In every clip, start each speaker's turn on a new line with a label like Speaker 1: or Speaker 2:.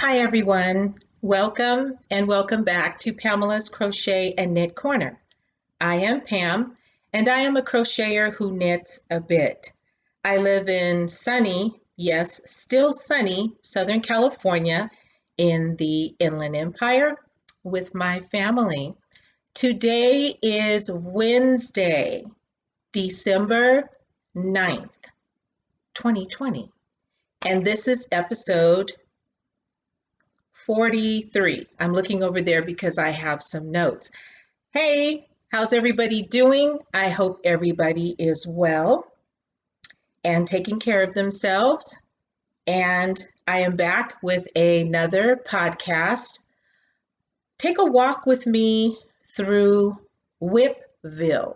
Speaker 1: Hi everyone, welcome and welcome back to Pamela's Crochet and Knit Corner. I am Pam and I am a crocheter who knits a bit. I live in sunny, yes, still sunny, Southern California in the Inland Empire with my family. Today is Wednesday, December 9th, 2020, and this is episode 43. I'm looking over there because I have some notes. Hey, how's everybody doing? I hope everybody is well and taking care of themselves. And I am back with another podcast. Take a walk with me through Wipville.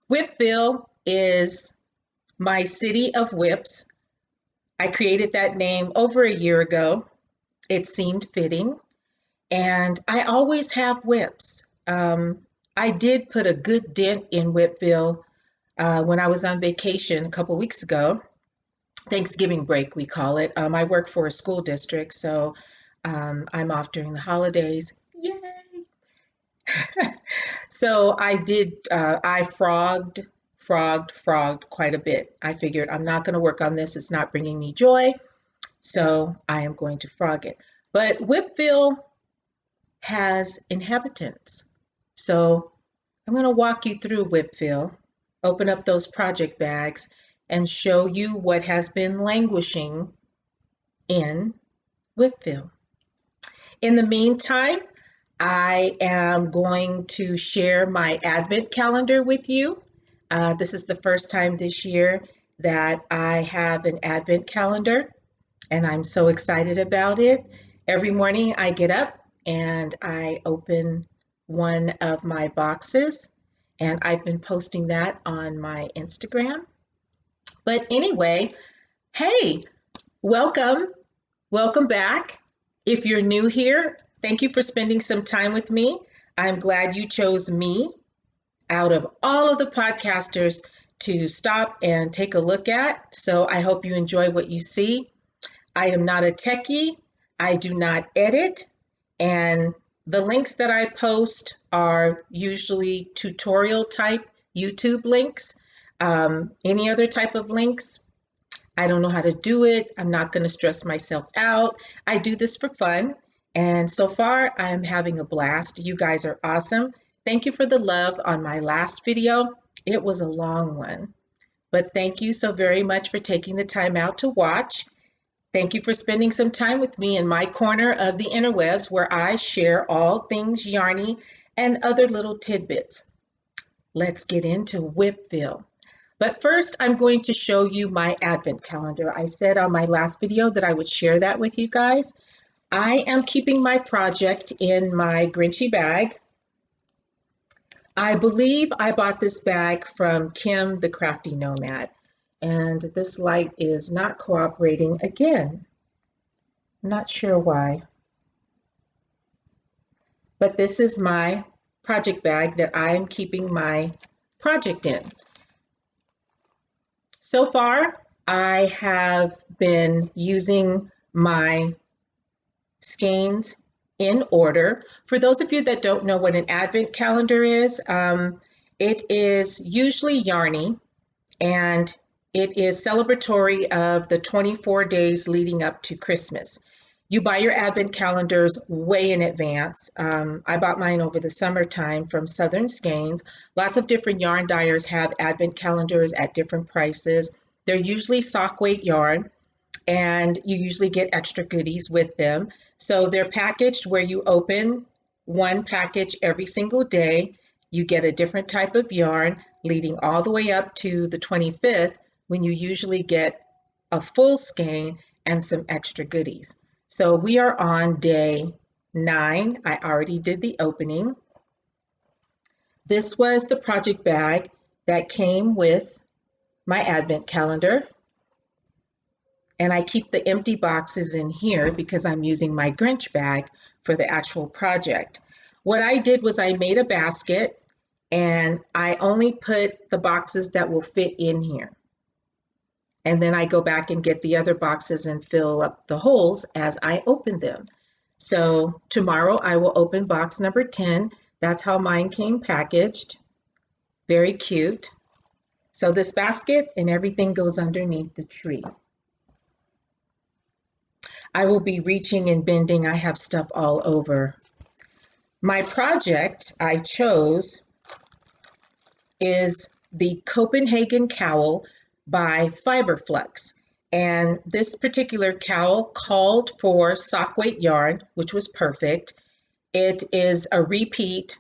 Speaker 1: Wipville is my city of whips. I created that name over a year ago. It seemed fitting, and I always have whips. I did put a good dent in Wipville when I was on vacation a couple weeks ago. Thanksgiving break, we call it. I work for a school district, so I'm off during the holidays. Yay! So I frogged quite a bit. I figured I'm not going to work on this. It's not bringing me joy. So I am going to frog it. But Wipville has inhabitants. So I'm going to walk you through Wipville, open up those project bags, and show you what has been languishing in Wipville. In the meantime, I am going to share my advent calendar with you. This is the first time this year that I have an advent calendar, and I'm so excited about it. Every morning I get up and I open one of my boxes, and I've been posting that on my Instagram. But anyway, hey, welcome back. If you're new here, thank you for spending some time with me. I'm glad you chose me out of all of the podcasters to stop and take a look at. So I hope you enjoy what you see. I am not a techie. I do not edit. And the links that I post are usually tutorial type YouTube links. Any other type of links, I don't know how to do it. I'm not going to stress myself out. I do this for fun. And so far, I'm having a blast. You guys are awesome. Thank you for the love on my last video. It was a long one, but thank you so very much for taking the time out to watch. Thank you for spending some time with me in my corner of the interwebs where I share all things yarny and other little tidbits. Let's get into Wipville. But first, I'm going to show you my advent calendar. I said on my last video that I would share that with you guys. I am keeping my project in my Grinchy bag. I believe I bought this bag from Kim, the Crafty Nomad, and this light is not cooperating again. Not sure why. But this is my project bag that I'm keeping my project in. So far, I have been using my skeins in order. For those of you that don't know what an advent calendar is, it is usually yarny, and it is celebratory of the 24 days leading up to Christmas. You buy your advent calendars way in advance. I bought mine over the summertime from Southern Skeins. Lots of different yarn dyers have advent calendars at different prices. They're usually sock weight yarn, and you usually get extra goodies with them. So they're packaged where you open one package every single day. You get a different type of yarn leading all the way up to the 25th, when you usually get a full skein and some extra goodies. So we are on day 9. I already did the opening. This was the project bag that came with my advent calendar. And I keep the empty boxes in here because I'm using my Grinch bag for the actual project. What I did was I made a basket, and I only put the boxes that will fit in here. and then I go back and get the other boxes and fill up the holes as I open them. So tomorrow I will open box number 10. That's how mine came packaged. Very cute. So this basket and everything goes underneath the tree. I will be reaching and bending. I have stuff all over. My project I chose is the Copenhagen Cowl by Flux. And this particular cowl called for sock weight yarn, which was perfect. It is a repeat,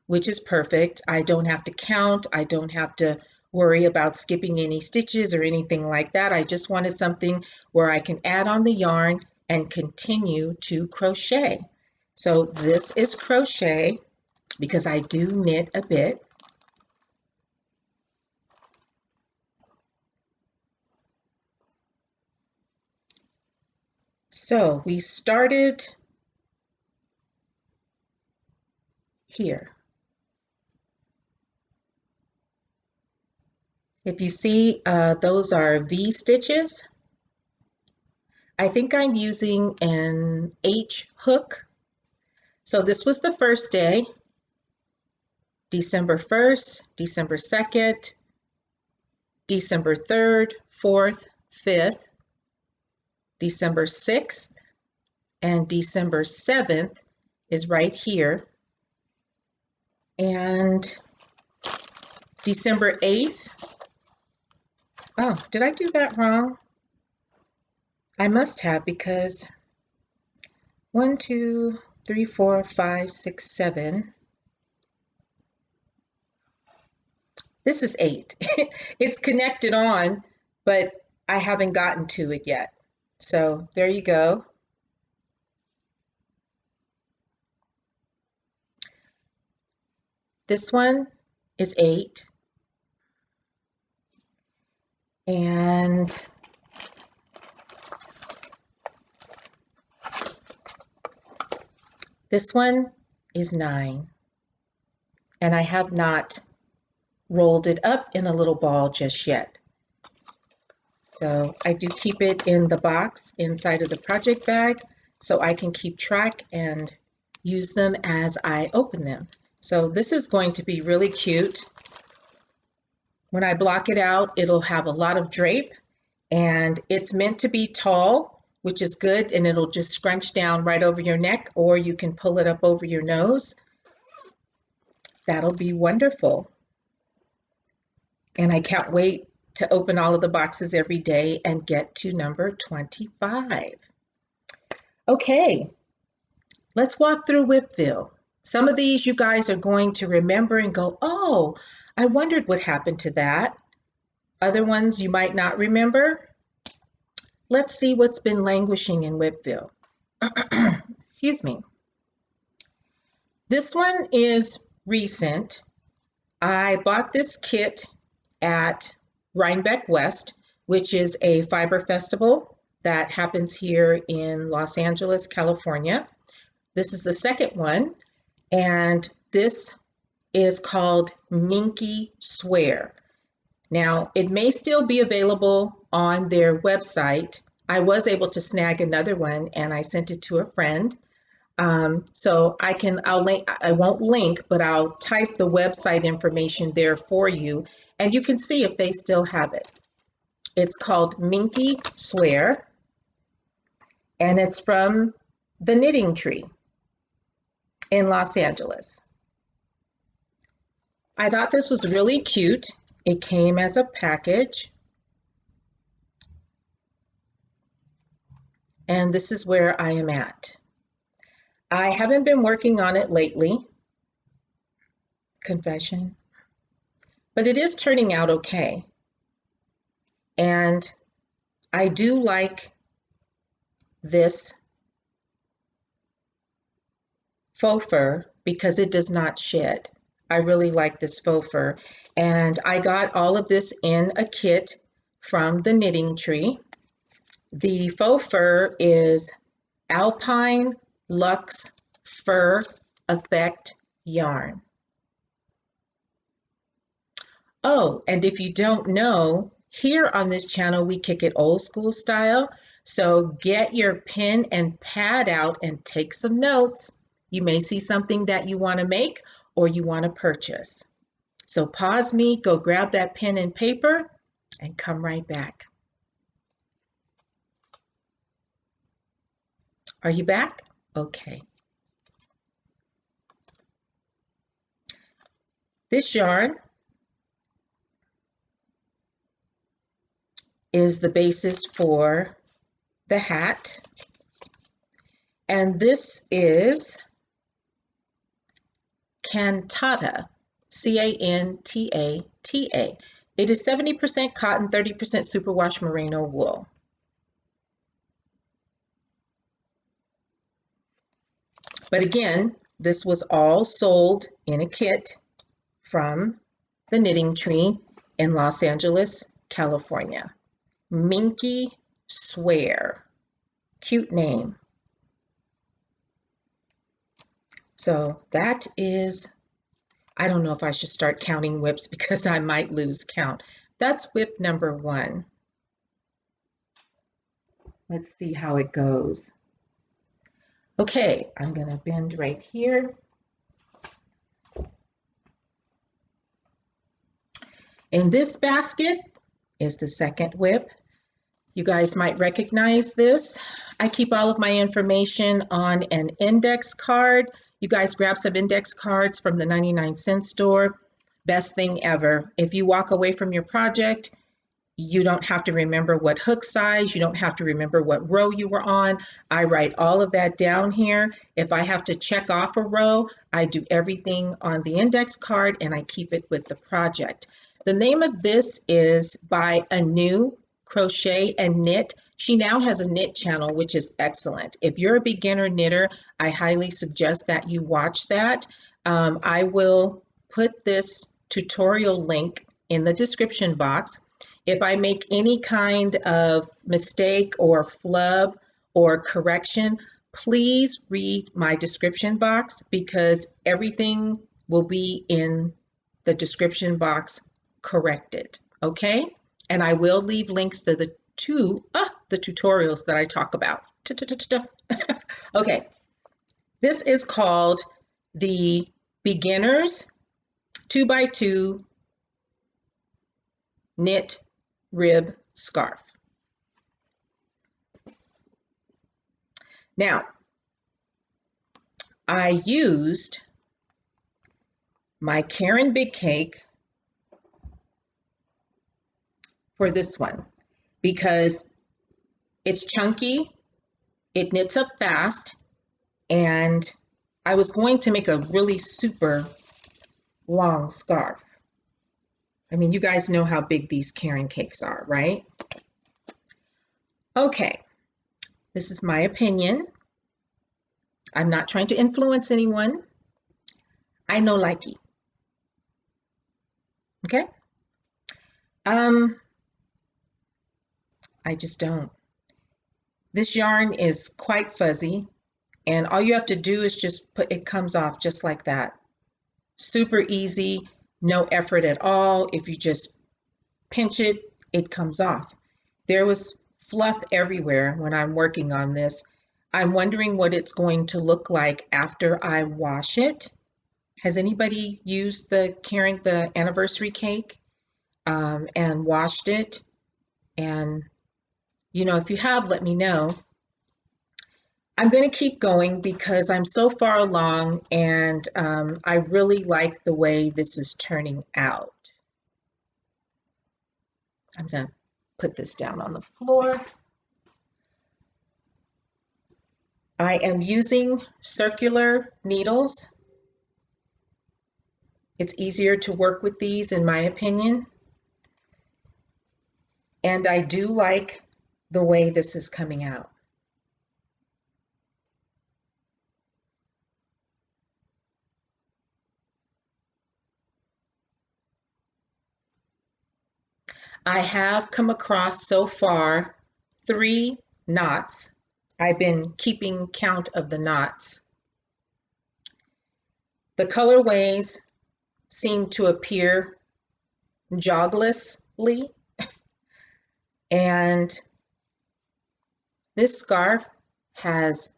Speaker 1: which is perfect. I don't have to count. I don't have to worry about skipping any stitches or anything like that. I just wanted something where I can add on the yarn and continue to crochet. So this is crochet because I do knit a bit. So we started here. If you see, those are V stitches. I think I'm using an H hook. So this was the first day, December 1st, December 2nd, December 3rd, 4th, 5th, December 6th, and December 7th is right here. And December 8th, oh, did I do that wrong? I must have, because 1, 2, 3, 4, 5, 6, 7. This is 8. It's connected on, but I haven't gotten to it yet. So there you go. This one is 8. And this one is 9. And I have not rolled it up in a little ball just yet. So I do keep it in the box inside of the project bag so I can keep track and use them as I open them. So this is going to be really cute. When I block it out, it'll have a lot of drape, and it's meant to be tall, which is good, and it'll just scrunch down right over your neck, or you can pull it up over your nose. That'll be wonderful. And I can't wait to open all of the boxes every day and get to number 25. Okay, let's walk through Wipville. Some of these you guys are going to remember and go, oh, I wondered what happened to that. Other ones you might not remember. Let's see what's been languishing in Wipville. Excuse me. This one is recent. I bought this kit at Rhinebeck West, which is a fiber festival that happens here in Los Angeles, California. This is the second one, and this is called Minky Swear. Now, it may still be available on their website. I was able to snag another one, and I sent it to a friend. So I won't link, but I'll type the website information there for you, and you can see if they still have it. It's called Minky Swear, and it's from the Knitting Tree in Los Angeles. I thought this was really cute. It came as a package. And this is where I am at. I haven't been working on it lately. Confession. But it is turning out okay. And I do like this faux fur because it does not shed. I really like this faux fur. And I got all of this in a kit from the Knitting Tree. The faux fur is Alpine Luxe Fur Effect yarn. Oh, and if you don't know, Here on this channel, we kick it old school style. So get your pen and pad out and take some notes. You may see something that you want to make or you want to purchase. So pause me, go grab that pen and paper, and come right back. Are you back? Okay. This yarn is the basis for the hat. And this is Cantata, C-A-N-T-A-T-A. It is 70% cotton, 30% superwash merino wool. But again, this was all sold in a kit from the Knitting Tree in Los Angeles, California. Minky Swear. Cute name. So that is, I don't know if I should start counting whips because I might lose count. That's whip number 1. Let's see how it goes. Okay, I'm going to bend right here. In this basket is the second whip. You guys might recognize this. I keep all of my information on an index card. You guys grab some index cards from the 99-cent store. Best thing ever. If you walk away from your project, you don't have to remember what hook size, you don't have to remember what row you were on. I write all of that down here. If I have to check off a row, I do everything on the index card and I keep it with the project. The name of this is by Annoo, Crochet and Knit. She now has a knit channel, which is excellent. If you're a beginner knitter, I highly suggest that you watch that. I will put this tutorial link in the description box. If I make any kind of mistake or flub or correction, please read my description box because everything will be in the description box corrected, okay? And I will leave links to the tutorials that I talk about. Okay, this is called the Beginners 2x2 Knit Rib Scarf. Now, I used my Caron Big Cake for this one because it's chunky, it knits up fast, and I was going to make a really super long scarf. I mean, you guys know how big these Caron cakes are, right? Okay, this is my opinion. I'm not trying to influence anyone. I know likey. Okay? I just don't. This yarn is quite fuzzy, and all you have to do is just it comes off just like that. Super easy, no effort at all. If you just pinch it, it comes off. There was fluff everywhere when I'm working on this. I'm wondering what it's going to look like after I wash it. Has anybody used the anniversary cake and washed it? And, you know, if you have, let me know. I'm going to keep going because I'm so far along and I really like the way this is turning out. I'm going to put this down on the floor. I am using circular needles. It's easier to work with these in my opinion. And I do like the way this is coming out. I have come across so far 3 knots. I've been keeping count of the knots. The colorways seem to appear joglessly. And this scarf has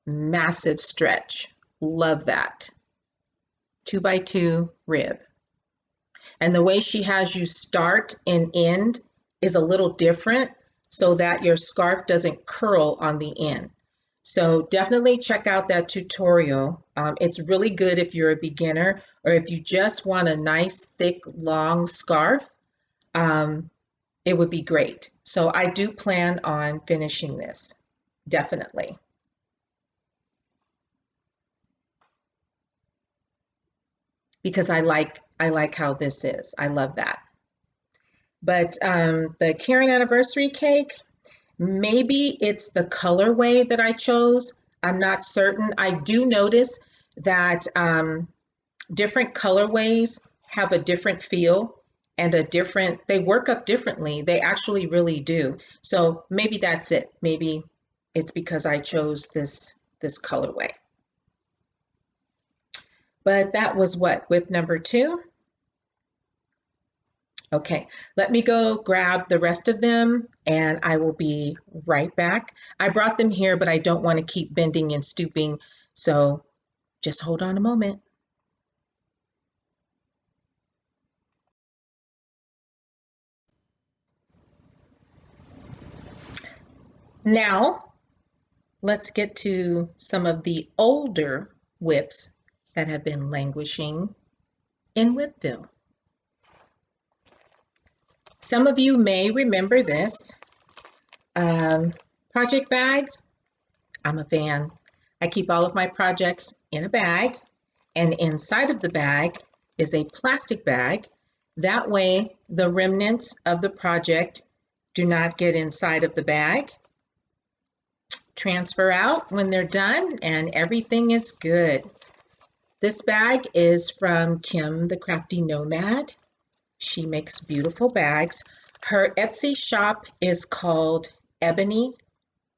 Speaker 1: massive stretch. Love that. 2x2 rib. And the way she has you start and end is a little different so that your scarf doesn't curl on the end. So definitely check out that tutorial. It's really good if you're a beginner or if you just want a nice, thick, long scarf. It would be great. So I do plan on finishing this, definitely. Because I like how this is. I love that. But the Karen anniversary cake, maybe it's the colorway that I chose. I'm not certain. I do notice that different colorways have a different feel and they work up differently. They actually really do. So maybe that's it. Maybe it's because I chose this colorway. But that was what, whip number 2? Okay, let me go grab the rest of them and I will be right back. I brought them here, but I don't want to keep bending and stooping. So just hold on a moment. Now, let's get to some of the older whips that have been languishing in Wipville. Some of you may remember this. Project bag, I'm a fan. I keep all of my projects in a bag, and inside of the bag is a plastic bag. That way, the remnants of the project do not get inside of the bag. Transfer out when they're done, and everything is good. This bag is from Kim, the Crafty Nomad. She makes beautiful bags. Her Etsy shop is called Ebony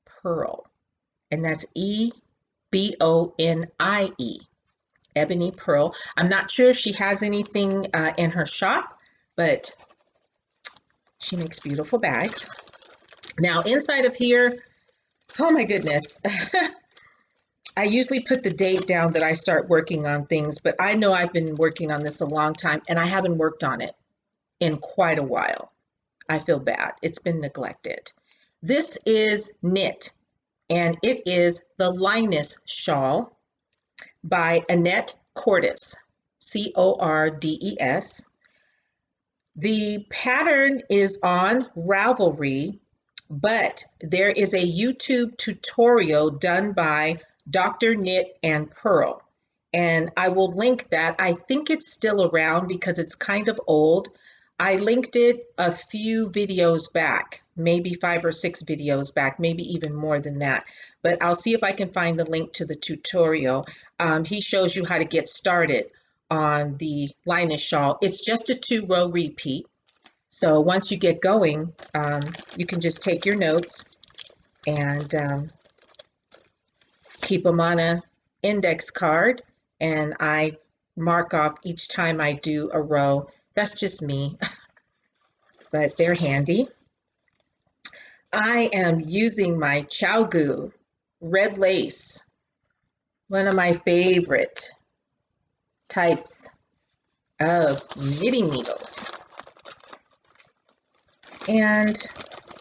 Speaker 1: Purl, and that's E-B-O-N-I-E, Ebony Purl. I'm not sure if she has anything in her shop, but she makes beautiful bags. Now, inside of here, oh my goodness. I usually put the date down that I start working on things, but I know I've been working on this a long time and I haven't worked on it in quite a while. I feel bad. It's been neglected. This is knit, and it is the Linus Shawl by Annette Cordes, C-O-R-D-E-S. The pattern is on Ravelry, but there is a YouTube tutorial done by Dr. Knit and Purl, and I will link that. I think it's still around because it's kind of old. I linked it a few videos back, maybe 5 or 6 videos back, maybe even more than that. But I'll see if I can find the link to the tutorial. He shows you how to get started on the Linus shawl. It's just a 2-row repeat. So once you get going, you can just take your notes and keep them on an index card. And I mark off each time I do a row. That's just me, but they're handy. I am using my Chowgoo red lace, one of my favorite types of knitting needles. And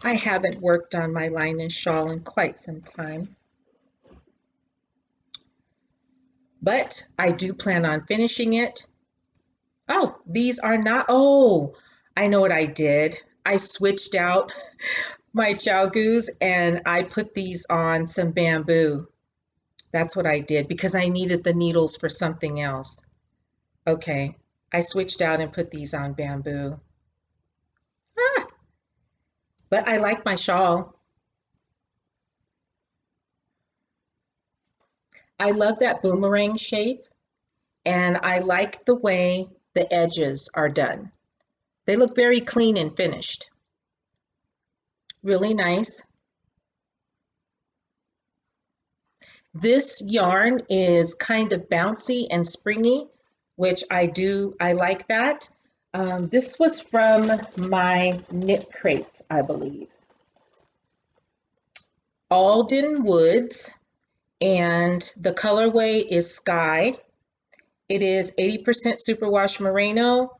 Speaker 1: I haven't worked on my Linus shawl in quite some time. But I do plan on finishing it. Oh, these are not, oh, I know what I did. I switched out my Chowgoos and I put these on some bamboo. That's what I did because I needed the needles for something else. Okay, I switched out and put these on bamboo. Ah, but I like my shawl. I love that boomerang shape, and I like the way the edges are done. They look very clean and finished. Really nice. This yarn is kind of bouncy and springy, which I like that. This was from my knit crate, I believe. Alden Woods, and the colorway is Sky. It is 80% superwash merino,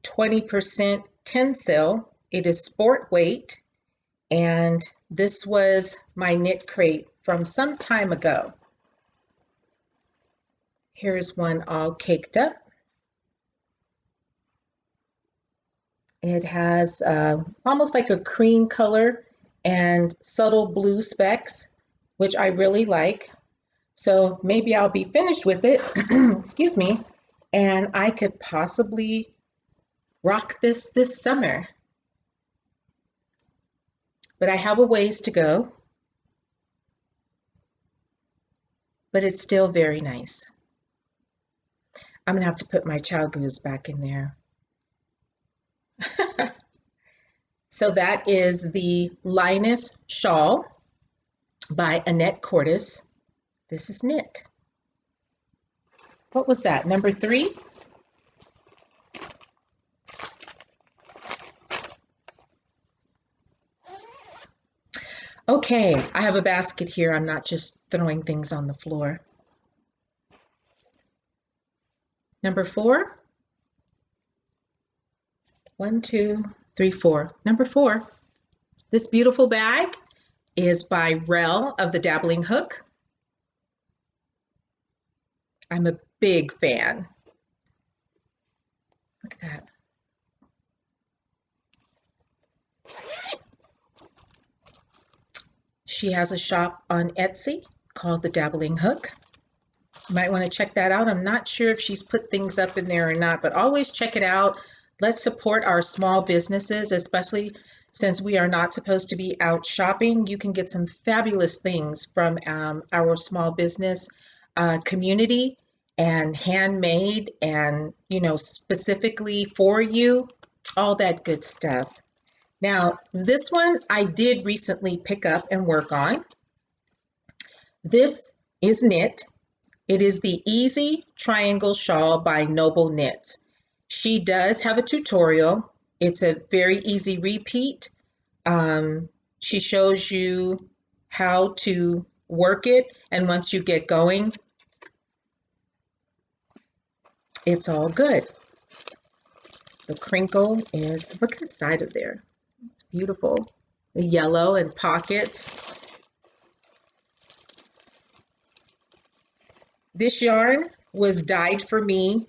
Speaker 1: 20% tencel. It is sport weight, and this was my knit crate from some time ago. Here's one all caked up. It has almost like a cream color and subtle blue specks, which I really like. So maybe I'll be finished with it, excuse me, and I could possibly rock this summer. But I have a ways to go, but it's still very nice. I'm gonna have to put my chow goose back in there. So that is the Linus Shawl by Annette Cordes. This is knit. What was that, number 3? Okay, I have a basket here. I'm not just throwing things on the floor. Number 4. 1, 2, 3, 4. Number 4. This beautiful bag is by Rel of the Dabbling Hook. I'm a big fan. Look at that. She has a shop on Etsy called the Dabbling Hook. You might want to check that out. I'm not sure if she's put things up in there or not, but always check it out. Let's support our small businesses, especially since we are not supposed to be out shopping. You can get some fabulous things from our small business community, and handmade, and specifically for you, all that good stuff. Now, this one I did recently pick up and work on. This is knit. It is the Easy Triangle Shawl by Noble Knits. She does have a tutorial. It's a very easy repeat. She shows you how to work it, and once you get going, it's all good. The crinkle is, look inside of there. It's beautiful. The yellow and pockets. This yarn was dyed for me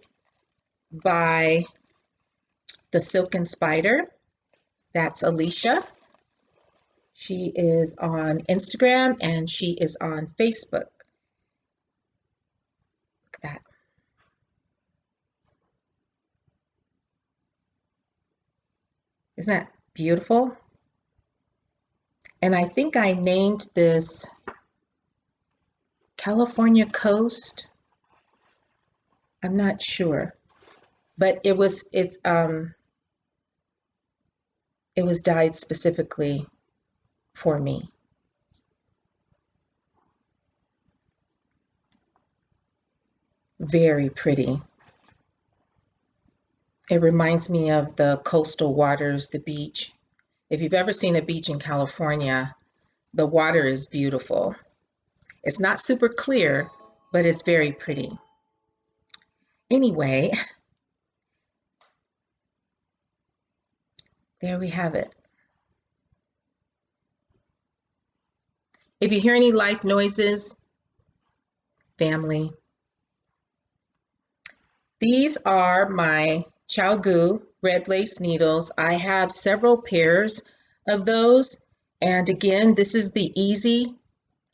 Speaker 1: by the Silken Spider. That's Alicia. She is on Instagram and she is on Facebook. Look at that. Isn't that beautiful? And I think I named this California Coast. I'm not sure, but it was dyed specifically for me. Very pretty. It reminds me of the coastal waters, the beach. If you've ever seen a beach in California, the water is beautiful. It's not super clear, but it's very pretty. Anyway, there we have it. If you hear any life noises, family. These are my Chow red lace needles. I have several pairs of those. And again, this is the Easy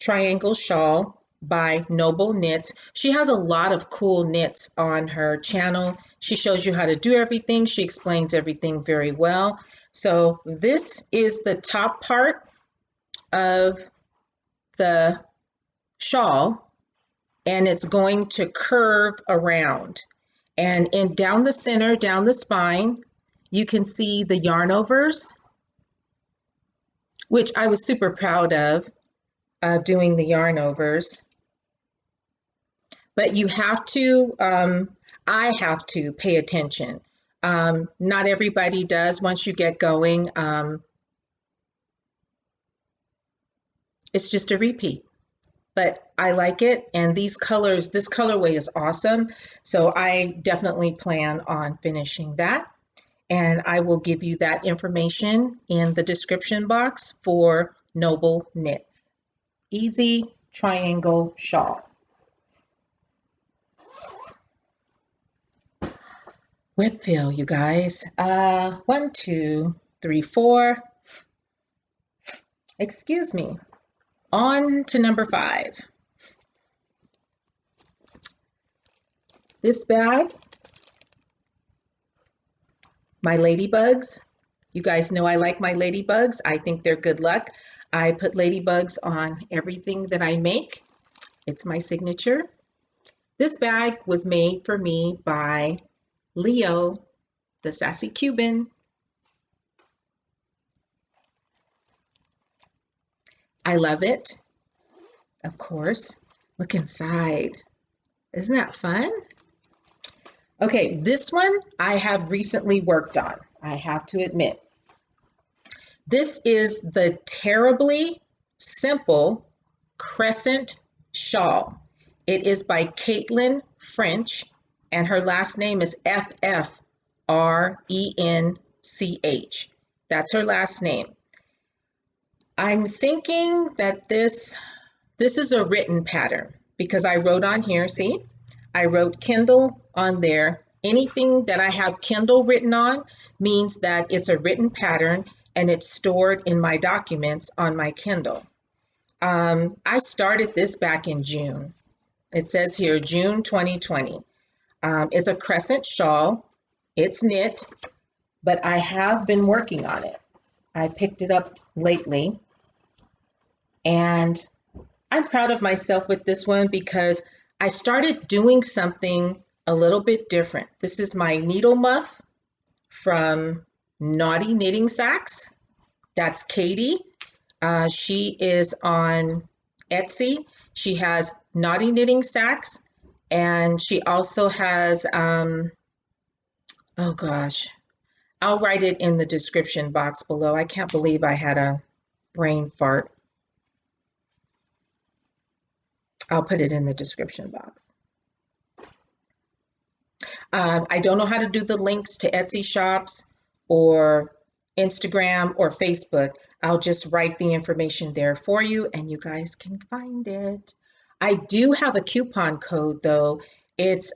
Speaker 1: Triangle Shawl by Noble Knits. She has a lot of cool knits on her channel. She shows you how to do everything. She explains everything very well. So this is the top part of the shawl, and it's going to curve around. And down the center, down the spine, you can see the yarn overs, which I was super proud of doing the yarn overs. But you have to, I have to pay attention. Not everybody does once you get going. It's just a repeat, but I like it. And these colors, this colorway is awesome. So I definitely plan on finishing that. And I will give you that information in the description box for Noble Knits. Easy triangle shawl. Wipville, you guys. 1, 2, 3, 4. Excuse me. On to number 5. This bag, my ladybugs. You guys know I like my ladybugs. I think they're good luck. I put ladybugs on everything that I make. It's my signature. This bag was made for me by Leo, the Sassy Cuban. I love it. Of course. Look inside. Isn't that fun? Okay, this one I have recently worked on, I have to admit. This is the terribly simple Crescent shawl. It is by ffrench, and her last name is ffrench. That's her last name. I'm thinking that this is a written pattern because I wrote on here, see? I wrote Kindle on there. Anything that I have Kindle written on means that it's a written pattern and it's stored in my documents on my Kindle. I started this back in June. It says here, June 2020. It's a Crescent shawl. It's knit, but I have been working on it. I picked it up lately, and I'm proud of myself with this one because I started doing something a little bit different. This is my needle muff from Naughty Knitting Sacks. That's Katie. She is on Etsy. She has Naughty Knitting Sacks, and she also has, oh gosh, I'll write it in the description box below. I can't believe I had a brain fart. I'll put it in the description box. I don't know how to do the links to Etsy shops or Instagram or Facebook. I'll just write the information there for you and you guys can find it. I do have a coupon code though. It's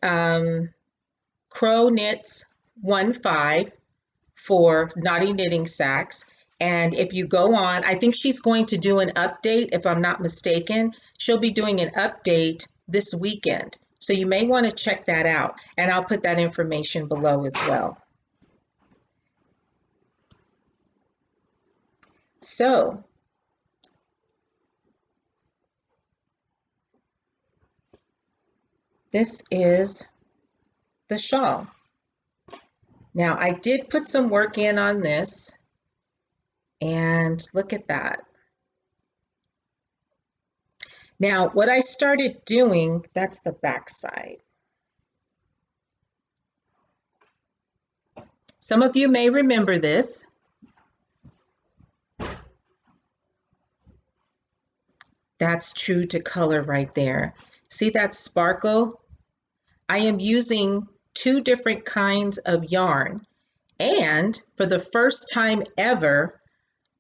Speaker 1: Crow Knits 15 for Naughty Knitting Sacks. And if you go on, I think she's going to do an update, if I'm not mistaken. She'll be doing an update this weekend. So you may want to check that out. And I'll put that information below as well. So this is the shawl. Now I did put some work in on this, and look at that. Now what I started doing, that's the back side. Some of you may remember this. That's true to color right there. See that sparkle? I am using 2 different kinds of yarn, and for the first time ever,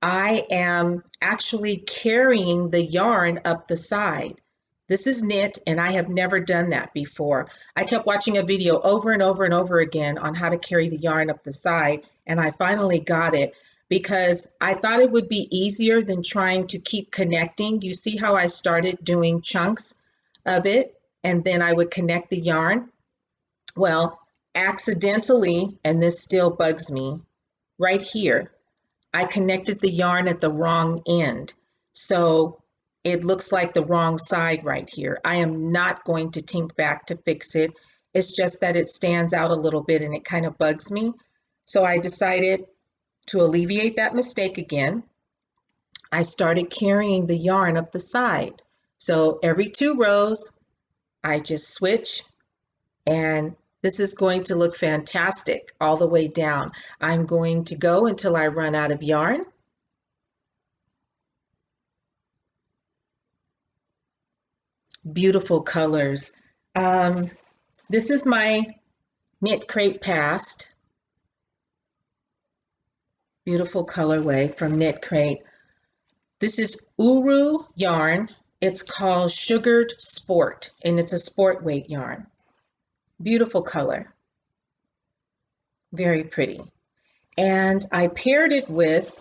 Speaker 1: I am actually carrying the yarn up the side. This is knit, and I have never done that before. I kept watching a video over and over and over again on how to carry the yarn up the side, and I finally got it because I thought it would be easier than trying to keep connecting. You see how I started doing chunks of it, and then I would connect the yarn? Well, accidentally, and this still bugs me, right here, I connected the yarn at the wrong end. So it looks like the wrong side right here. I am not going to tink back to fix it. It's just that it stands out a little bit and it kind of bugs me. So I decided to alleviate that mistake again. I started carrying the yarn up the side. So every 2 rows, I just switch and This is going to look fantastic all the way down. I'm going to go until I run out of yarn. Beautiful colors. This is my Knit Crate Past. Beautiful colorway from Knit Crate. This is Uru yarn. It's called Sugared Sport, and it's a sport weight yarn. Beautiful color. Very pretty. And I paired it with,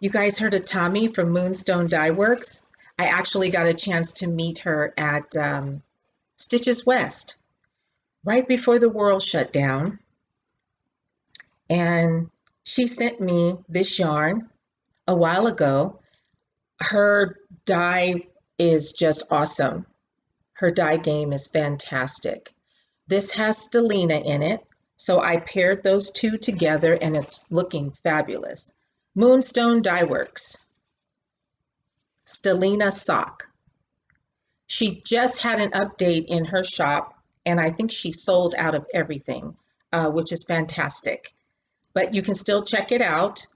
Speaker 1: you guys heard of Tommy from Moonstone Dye Works? I actually got a chance to meet her at Stitches West right before the world shut down. And she sent me this yarn a while ago. Her dye is just awesome. Her dye game is fantastic. This has Stellina in it, so I paired those two together and it's looking fabulous. Moonstone Dye Works. Stellina sock. She just had an update in her shop, and I think she sold out of everything, which is fantastic. But you can still check it out.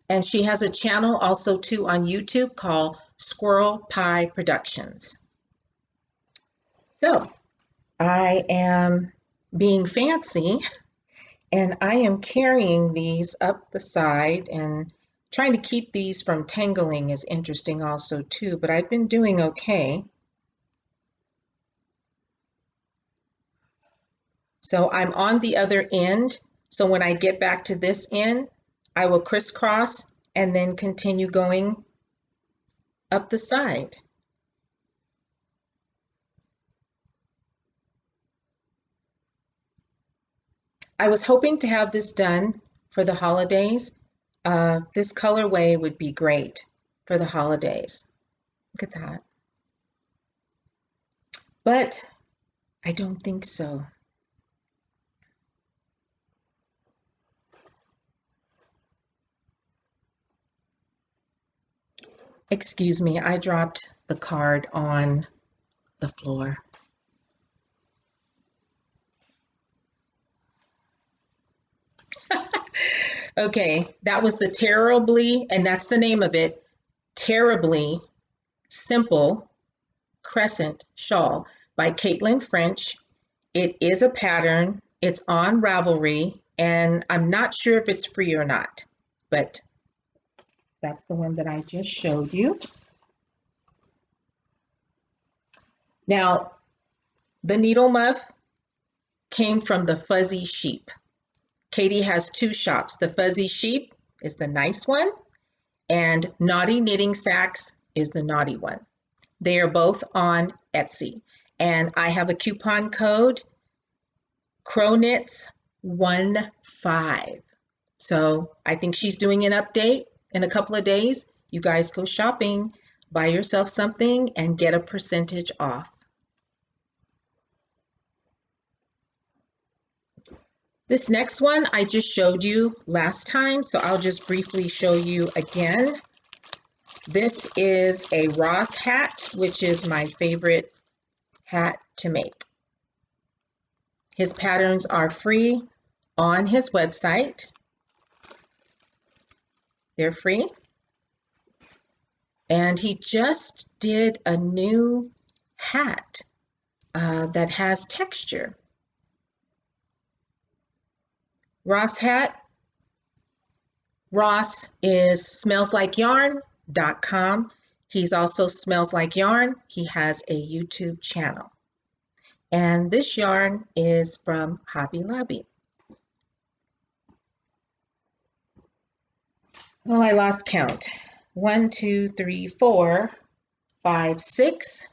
Speaker 1: And she has a channel also too on YouTube called Squirrel Pie Productions. So I am being fancy, and I am carrying these up the side, and trying to keep these from tangling is interesting also too, but I've been doing okay. So I'm on the other end. So when I get back to this end, I will crisscross and then continue going up the side. I was hoping to have this done for the holidays. This colorway would be great for the holidays. Look at that. But I don't think so. Excuse me, I dropped the card on the floor. Okay, that was the Terribly, and that's the name of it, Terribly Simple Crescent Shawl by Caitlin French. It is a pattern. It's on Ravelry, and I'm not sure if it's free or not, but that's the one that I just showed you. Now, the needle muff came from the Fuzzy Sheep. Katie has two shops. The Fuzzy Sheep is the nice one, and Naughty Knitting Sacks is the naughty one. They are both on Etsy, and I have a coupon code, CROWKNITS15. So I think she's doing an update in a couple of days. You guys go shopping, buy yourself something, and get a percentage off. This next one I just showed you last time, so I'll just briefly show you again. This is a Ross hat, which is my favorite hat to make. His patterns are free on his website. They're free. And he just did a new hat that has texture. Ross hat. Ross is smellslike.yarn.com. He's also Smells Like Yarn. He has a YouTube channel. And this yarn is from Hobby Lobby. Oh, I lost count. 1, 2, 3, 4, 5, 6.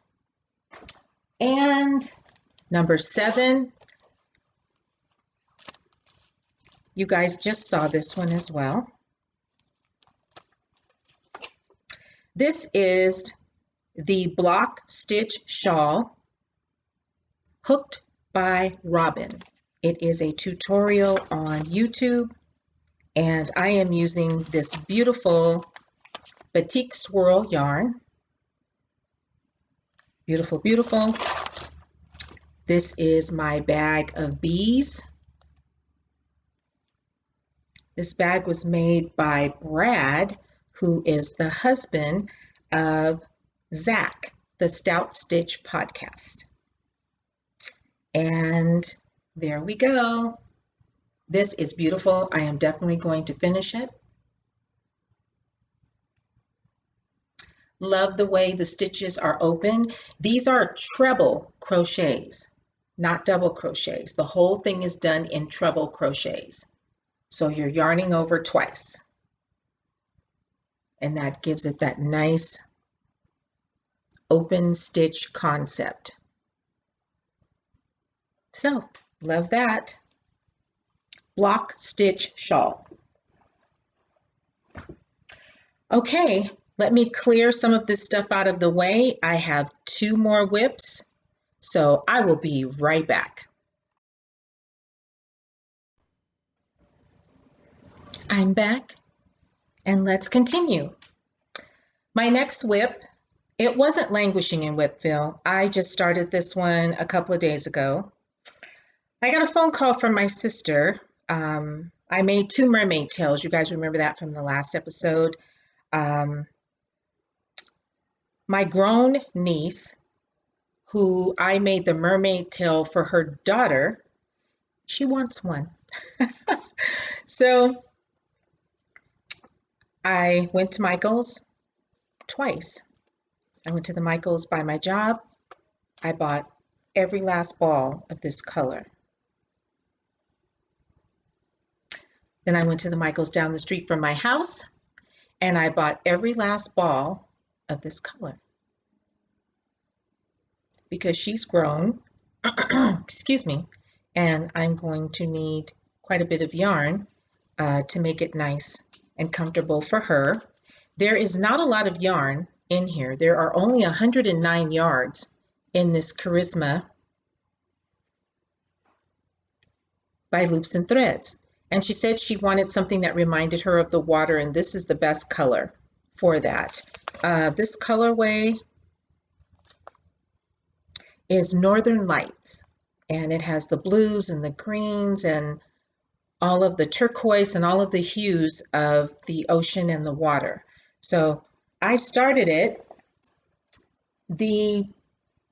Speaker 1: And number 7. You guys just saw this one as well. This is the block stitch shawl, Hooked by Robin. It is a tutorial on YouTube, And I am using this beautiful batik swirl yarn. Beautiful, beautiful. This is my bag of bees. This bag was made by Brad, who is the husband of Zach, the Stout Stitch podcast. And there we go. This is beautiful. I am definitely going to finish it. Love the way the stitches are open. These are treble crochets, not double crochets. The whole thing is done in treble crochets. So you're yarning over twice. And that gives it that nice open stitch concept. So, love that. Block stitch shawl. Okay, let me clear some of this stuff out of the way. I have 2 more whips, so I will be right back. I'm back, and let's continue. My next whip, it wasn't languishing in Wipville. I just started this one a couple of days ago. I got a phone call from my sister. I made 2 mermaid tails. You guys remember that from the last episode. My grown niece, who I made the mermaid tail for her daughter, she wants one. So I went to Michael's twice. I went to the Michael's by my job. I bought every last ball of this color. Then I went to the Michael's down the street from my house, and I bought every last ball of this color. Because she's grown, excuse me, and I'm going to need quite a bit of yarn to make it nice and comfortable for her. There is not a lot of yarn in here. There are only 109 yards in this Charisma by Loops and Threads. And she said she wanted something that reminded her of the water, and this is the best color for that. This colorway is Northern Lights, and it has the blues and the greens and all of the turquoise and all of the hues of the ocean and the water. So I started it. The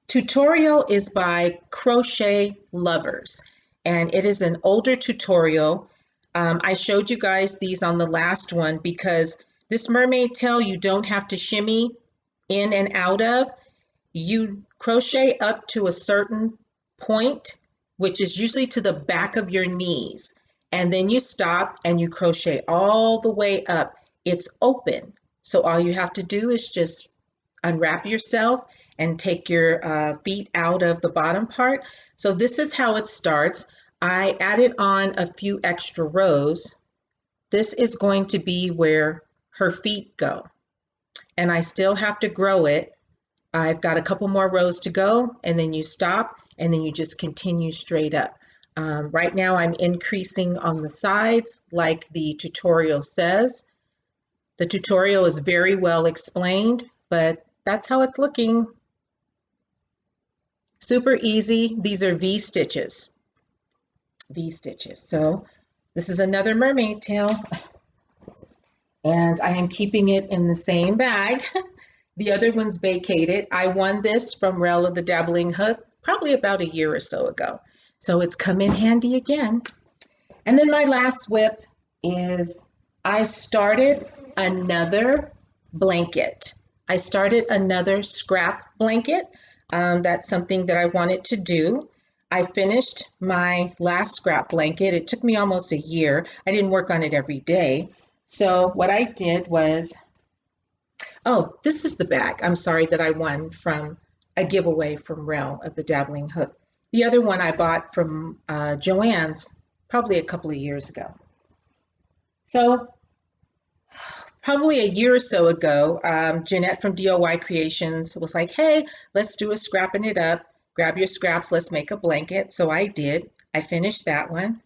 Speaker 1: tutorial is by Crochet Lovers, and it is an older tutorial. I showed you guys these on the last one because this mermaid tail you don't have to shimmy in and out of. You crochet up to a certain point, which is usually to the back of your knees, and then you stop and you crochet all the way up. It's open, so all you have to do is just unwrap yourself and take your feet out of the bottom part. So this is how it starts. I added on a few extra rows. This is going to be where her feet go, and I still have to grow it. I've got a couple more rows to go, and then you stop, and then you just continue straight up. Right now I'm increasing on the sides like the tutorial says. The tutorial is very well explained, but that's how it's looking. Super easy. These are V stitches. V stitches. So this is another mermaid tail, and I am keeping it in the same bag. The other one's vacated. I won this from Rel of the Dabbling Hook probably about a year or so ago. So it's come in handy again. And then my last whip is I started another blanket. I started another scrap blanket. That's something that I wanted to do. I finished my last scrap blanket. It took me almost a year. I didn't work on it every day. So what I did was, oh, this is the bag. I'm sorry that I won from a giveaway from Rel of the Dabbling Hook. The other one I bought from Joann's probably a couple of years ago. So probably a year or so ago, Jeanette from DIY Creations was like, hey, let's do a scrapping it up. Grab your scraps, let's make a blanket. So I did. I finished that one.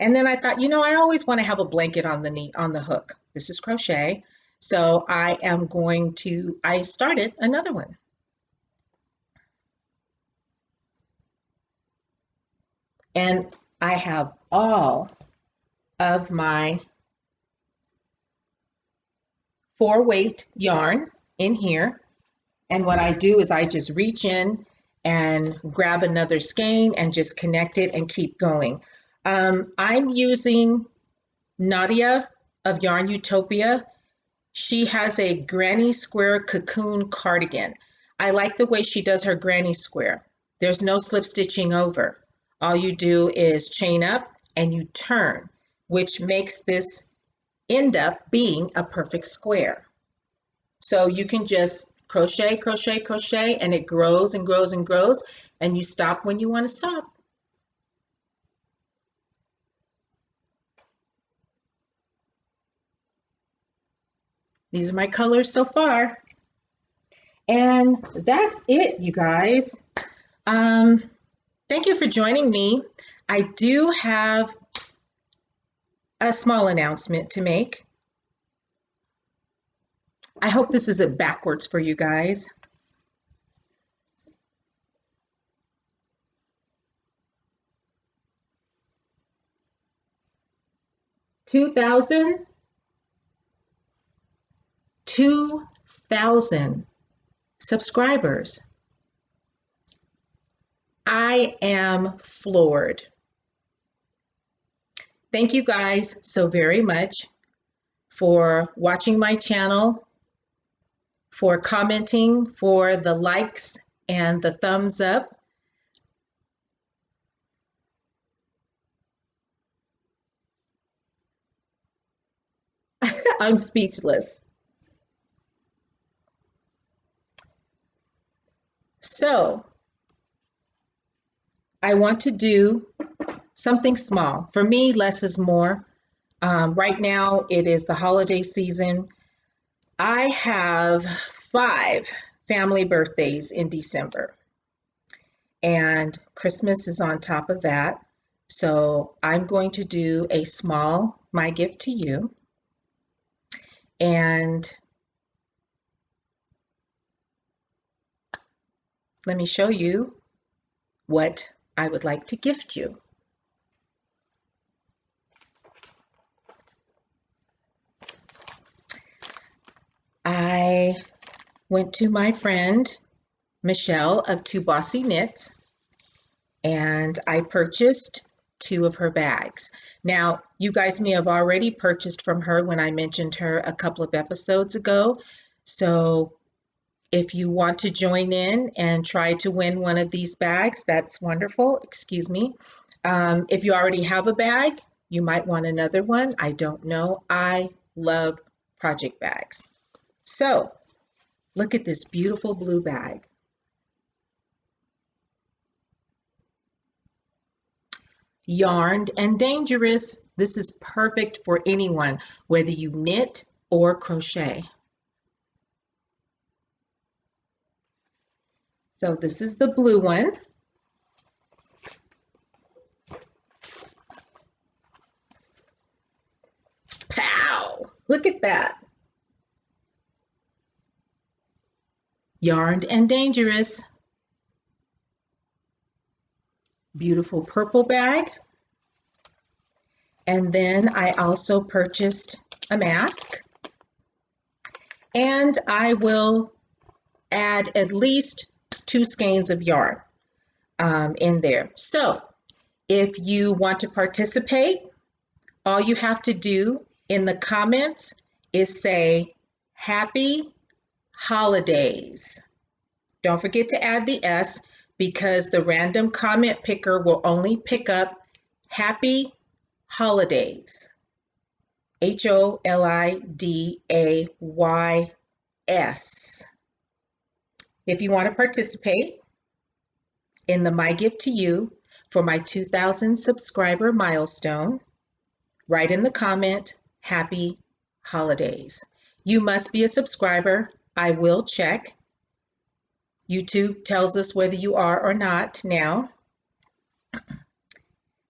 Speaker 1: And then I thought, you know, I always want to have a blanket on the hook. This is crochet. So I started another one. And I have all of my 4-weight yarn in here. And what I do is I just reach in and grab another skein and just connect it and keep going. I'm using Nadia of Yarn Utopia. She has a granny square cocoon cardigan. I like the way she does her granny square. There's no slip stitching over. All you do is chain up and you turn, which makes this end up being a perfect square. So you can just crochet, crochet, crochet, and it grows and grows and grows, and you stop when you want to stop. These are my colors so far. And that's it, you guys. Thank you for joining me. I do have a small announcement to make. I hope this isn't backwards for you guys. Two thousand subscribers. I am floored. Thank you guys so very much for watching my channel, for commenting, for the likes and the thumbs up. I'm speechless. So I want to do something small. For me, less is more. Right now, it is the holiday season. I have 5 family birthdays in December, and Christmas is on top of that. So I'm going to do a small My Gift to You. And let me show you what I would like to gift you. I went to my friend Michelle of Two Bossy Knits, and I purchased 2 of her bags. Now, you guys may have already purchased from her when I mentioned her a couple of episodes ago. So if you want to join in and try to win one of these bags, that's wonderful. Excuse me. If you already have a bag, you might want another one. I don't know. I love project bags. So look at this beautiful blue bag. Yarned and dangerous. This is perfect for anyone, whether you knit or crochet. So this is the blue one. Pow! Look at that. Yarned and dangerous. Beautiful purple bag. And then I also purchased a mask. And I will add at least 2 skeins of yarn in there. So if you want to participate, all you have to do in the comments is say happy holidays. Don't forget to add the S, because the random comment picker will only pick up happy holidays. HOLIDAYS. If you want to participate in the My Gift to You for my 2,000 subscriber milestone, write in the comment, happy holidays. You must be a subscriber. I will check. YouTube tells us whether you are or not now.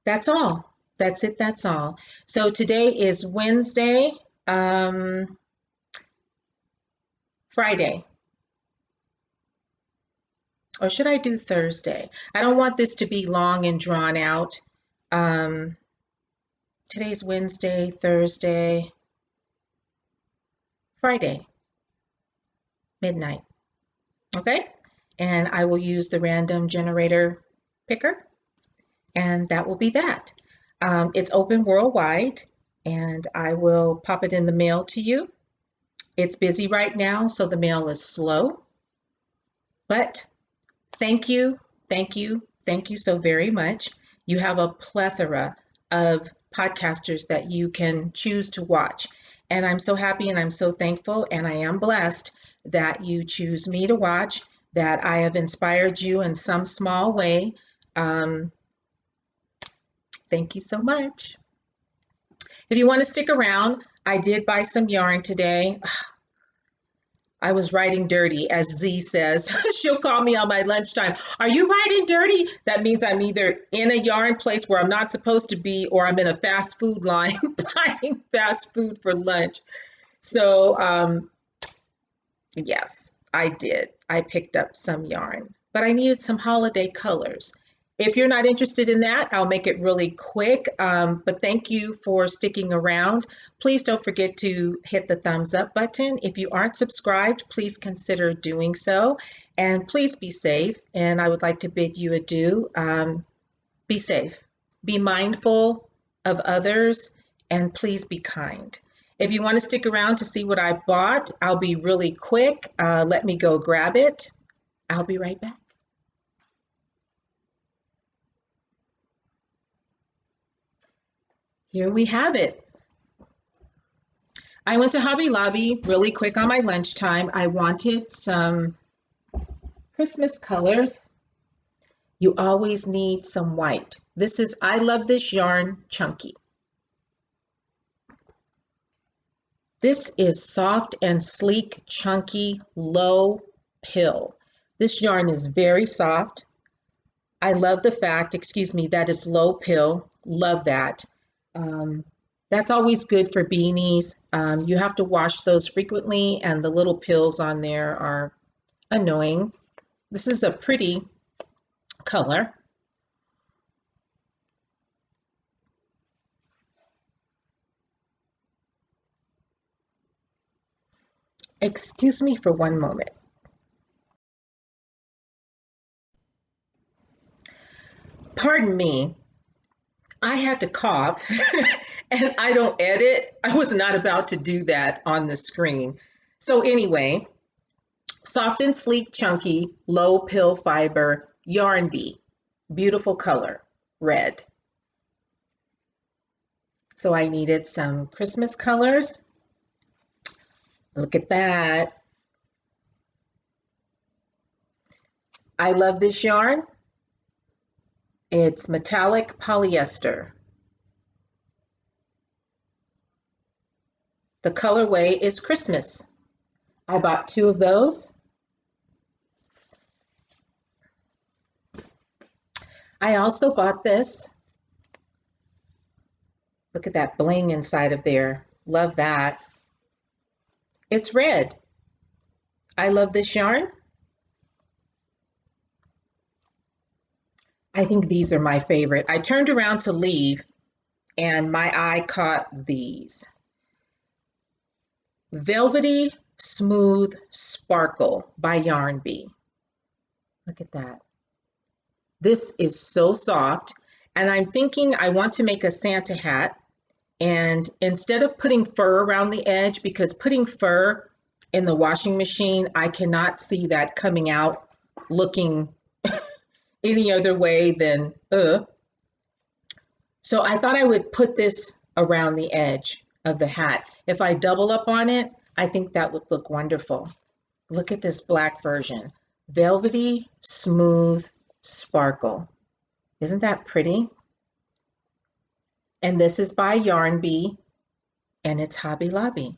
Speaker 1: That's all. That's it. That's all. So today is Wednesday, Friday, or should I do Thursday? I don't want this to be long and drawn out. Um, Today's Wednesday, Thursday, Friday, midnight. Okay? And I will use the random generator picker, and that will be that. It's open worldwide, and I will pop it in the mail to you. It's busy right now, so the mail is slow. But thank you, thank you, thank you so very much. You have a plethora of podcasters that you can choose to watch. And I'm so happy and I'm so thankful and I am blessed that you choose me to watch, that I have inspired you in some small way. Thank you so much. If you want to stick around, I did buy some yarn today. I was writing dirty, as Z says. She'll call me on my lunchtime. Are you writing dirty? That means I'm either in a yarn place where I'm not supposed to be, or I'm in a fast food line buying fast food for lunch. So, yes, I did. I picked up some yarn, but I needed some holiday colors. If you're not interested in that, I'll make it really quick. But thank you for sticking around. Please don't forget to hit the thumbs up button. If you aren't subscribed, please consider doing so. And please be safe. And I would like to bid you adieu. Be safe. Be mindful of others. And please be kind. If you want to stick around to see what I bought, I'll be really quick. Let me go grab it. I'll be right back. Here we have it. I went to Hobby Lobby really quick on my lunchtime. I wanted some Christmas colors. You always need some white. This is I Love This Yarn Chunky. This is soft and sleek, chunky, low pill. This yarn is very soft. I love the fact, that it's low pill. Love that. That's always good for beanies. You have to wash those frequently, and the little pills on there are annoying. This is a pretty color. Excuse me for one moment. Pardon me. I had to cough and I don't edit. I was not about to do that on the screen. So anyway, soft and sleek, chunky, low pill fiber, yarn bee. Beautiful color, red. So I needed some Christmas colors. Look at that. I love this yarn. It's metallic polyester. The colorway is Christmas. I bought 2 of those. I also bought this. Look at that bling inside of there. Love that. It's red. I love this yarn. I think these are my favorite. I turned around to leave and my eye caught these. Velvety Smooth Sparkle by Yarn Bee. Look at that. This is so soft. And I'm thinking I want to make a Santa hat. And instead of putting fur around the edge, because putting fur in the washing machine, I cannot see that coming out looking any other way than So I thought I would put this around the edge of the hat. If I double up on it, I think that would look wonderful. Look at this black version. Velvety Smooth Sparkle. Isn't that pretty? And this is by Yarn Bee, and it's Hobby Lobby.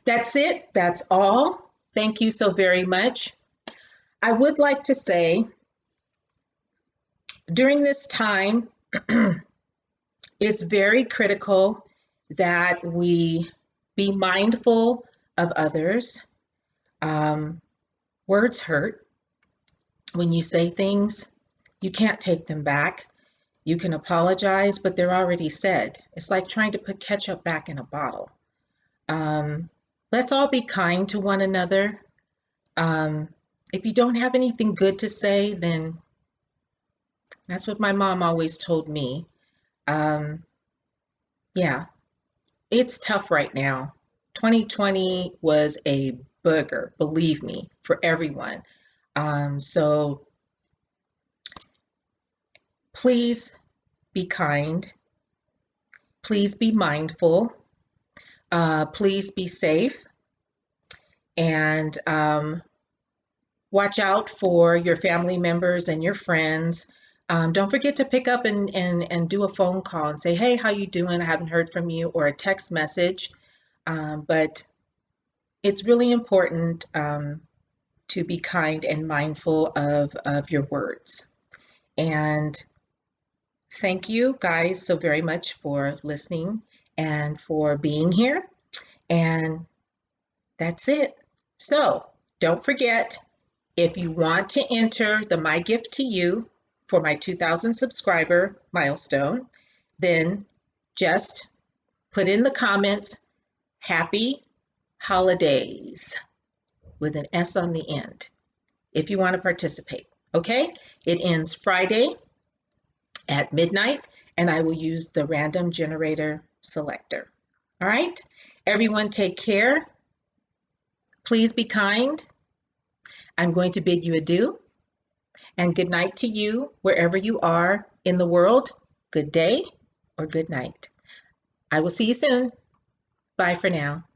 Speaker 1: That's it. That's all. Thank you so very much. I would like to say During this time, it's very critical that we be mindful of others. Words hurt. When you say things, you can't take them back. You can apologize, but they're already said. It's like trying to put ketchup back in a bottle. Let's all be kind to one another. If you don't have anything good to say, then that's what my mom always told me. Yeah, it's tough right now. 2020 was a booger, believe me, for everyone. So please be kind. Please be mindful. Please be safe. And watch out for your family members and your friends. Don't forget to pick up and do a phone call and say, hey, how you doing? I haven't heard from you, or a text message. But it's really important to be kind and mindful of your words. And thank you guys so very much for listening and for being here. And that's it. So don't forget, if you want to enter the My Gift to You for my 2,000 subscriber milestone, then just put in the comments, happy holidays, with an S on the end, if you want to participate. Okay? It ends Friday at midnight, and I will use the random generator selector. All right? Everyone take care. Please be kind. I'm going to bid you adieu, and good night to you wherever you are in the world. Good day or good night. I will see you soon. Bye for now.